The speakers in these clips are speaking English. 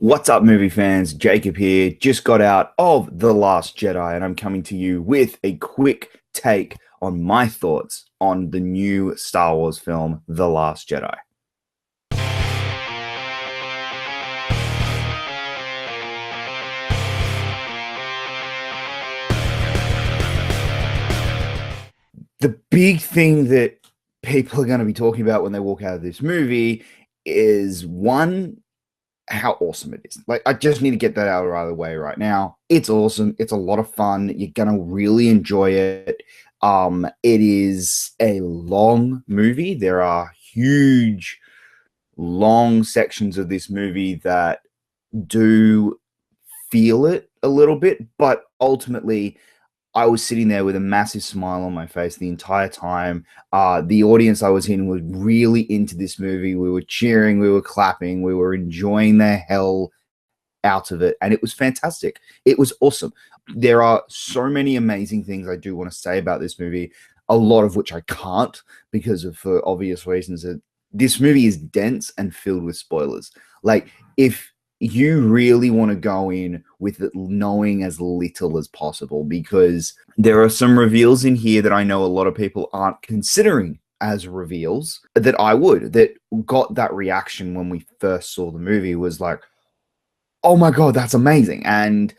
What's up, movie fans? Jacob here. Just got out of The Last Jedi, and I'm coming to you with a quick take on my thoughts on the new Star Wars film, The Last Jedi. The big thing that people are going to be talking about when they walk out of this movie is one, how awesome it is. Like, I just need to get that out of the way right now. It's awesome. It's a lot of fun. You're gonna really enjoy it. It is a long movie. There are huge, long sections of this movie that do feel it a little bit, but ultimately I was sitting there with a massive smile on my face the entire time. The audience I was in was really into this movie. We were cheering, we were clapping, we were enjoying the hell out of it, and it was fantastic. It was awesome. There are so many amazing things I do want to say about this movie, a lot of which I can't because of for obvious reasons. That this movie is dense and filled with spoilers. Like, if you really want to go in with it knowing as little as possible, because there are some reveals in here that I know a lot of people aren't considering as reveals that I would, that got that reaction when we first saw the movie, was like, oh my god, that's amazing. And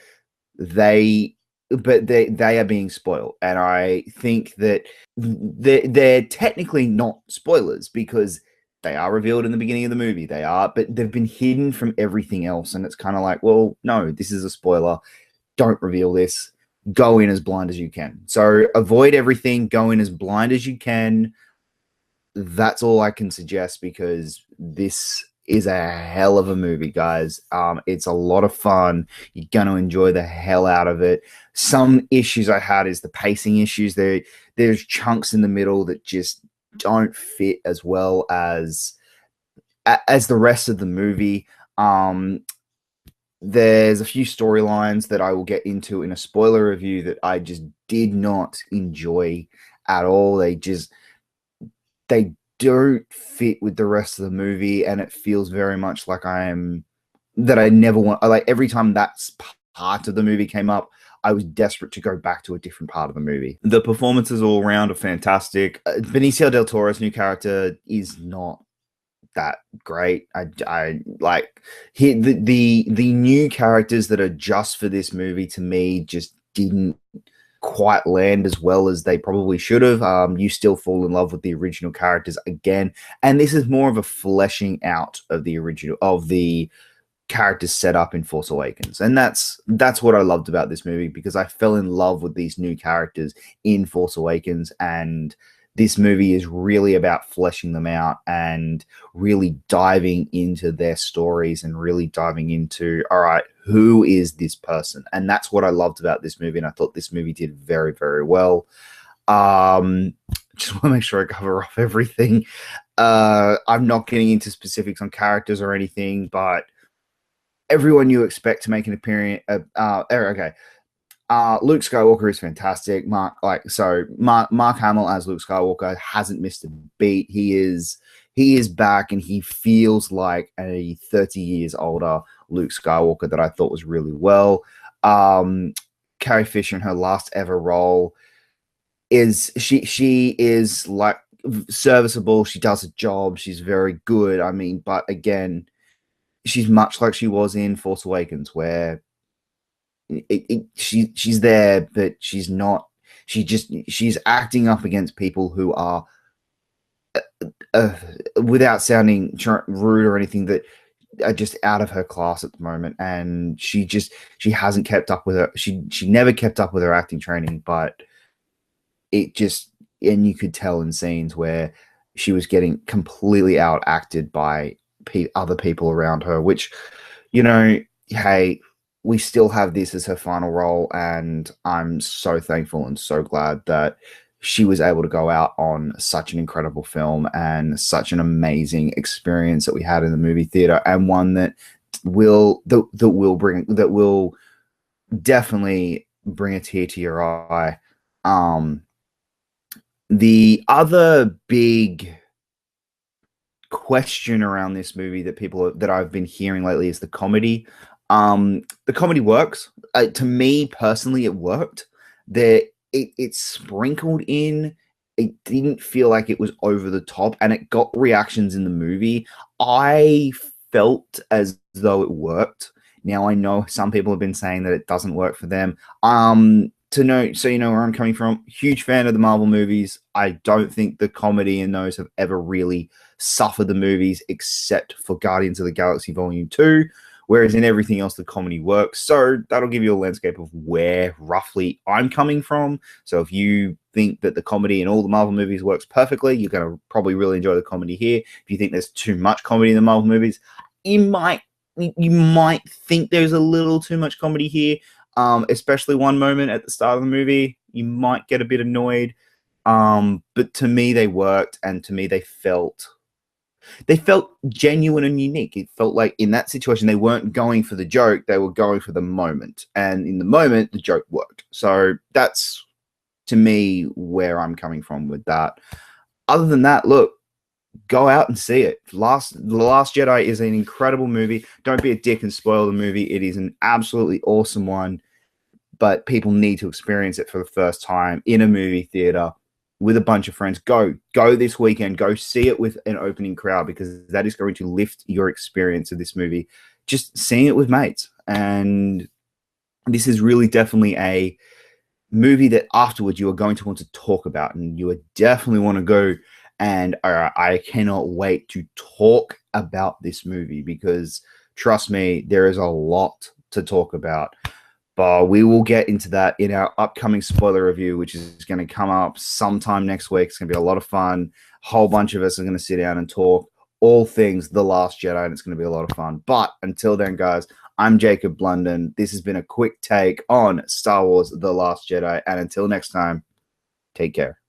they they are being spoiled, and I think that they're technically not spoilers because they are revealed in the beginning of the movie. They are, but they've been hidden from everything else, and it's kind of like, well, no, this is a spoiler. Don't reveal this. Go in as blind as you can. So avoid everything. Go in as blind as you can. That's all I can suggest, because this is a hell of a movie, guys. It's a lot of fun. You're gonna enjoy the hell out of it. Some issues I had is the pacing issues. There's chunks in the middle that just don't fit as well as the rest of the movie. There's a few storylines that I will get into in a spoiler review that I just did not enjoy at all. They don't fit with the rest of the movie, and it feels very much like I never want. Like, every time that part of the movie came up, I was desperate to go back to a different part of the movie. The performances all around are fantastic. Benicio del Toro's new character is not that great. I like the new characters that are just for this movie, to me, just didn't quite land as well as they probably should have. You still fall in love with the original characters again, and this is more of a fleshing out of the characters set up in Force Awakens, and that's what I loved about this movie, because I fell in love with these new characters in Force Awakens, and this movie is really about fleshing them out and really diving into their stories and really diving into, all right, who is this person? And that's what I loved about this movie, and I thought this movie did very, very well. Just want to make sure I cover off everything. I'm not getting into specifics on characters or anything, but everyone you expect to make an appearance. Okay. Luke Skywalker is fantastic. Mark Hamill as Luke Skywalker hasn't missed a beat. He is back, and he feels like a 30 years older Luke Skywalker that I thought was really well. Carrie Fisher in her last ever role she is like serviceable. She does a job. She's very good. I mean, but again, she's much like she was in Force Awakens, where she's there, but she's not. She's acting up against people who are, without sounding rude or anything, that are just out of her class at the moment, and she hasn't kept up with her. She never kept up with her acting training, but and you could tell in scenes where she was getting completely out acted by other people around her, which, hey, we still have this as her final role, and I'm so thankful and so glad that she was able to go out on such an incredible film and such an amazing experience that we had in the movie theater, and one that will definitely bring a tear to your eye. The other big question around this movie that that I've been hearing lately is the comedy. The comedy works. To me personally, it worked. It's sprinkled in. It didn't feel like it was over the top, and it got reactions in the movie. I felt as though it worked. Now I know some people have been saying that it doesn't work for them. To know, so you know where I'm coming from. Huge fan of the Marvel movies. I don't think the comedy in those have ever really suffered the movies, except for Guardians of the Galaxy Volume 2. Whereas in everything else, the comedy works. So that'll give you a landscape of where roughly I'm coming from. So if you think that the comedy in all the Marvel movies works perfectly, you're going to probably really enjoy the comedy here. If you think there's too much comedy in the Marvel movies, you might think there's a little too much comedy here. Especially one moment at the start of the movie, you might get a bit annoyed. But to me, they worked, and to me, they felt genuine and unique. It felt like in that situation, they weren't going for the joke, they were going for the moment. And in the moment, the joke worked. So that's, to me, where I'm coming from with that. Other than that, look, go out and see it. The Last Jedi is an incredible movie. Don't be a dick and spoil the movie. It is an absolutely awesome one, but people need to experience it for the first time in a movie theater with a bunch of friends. Go this weekend. Go see it with an opening crowd, because that is going to lift your experience of this movie. Just seeing it with mates. And this is really definitely a movie that afterwards you are going to want to talk about, and you would definitely want to go. And I cannot wait to talk about this movie, because trust me, there is a lot to talk about. But we will get into that in our upcoming spoiler review, which is going to come up sometime next week. It's going to be a lot of fun. A whole bunch of us are going to sit down and talk all things The Last Jedi, and it's going to be a lot of fun. But until then, guys, I'm Jacob Blunden. This has been a quick take on Star Wars The Last Jedi. And until next time, take care.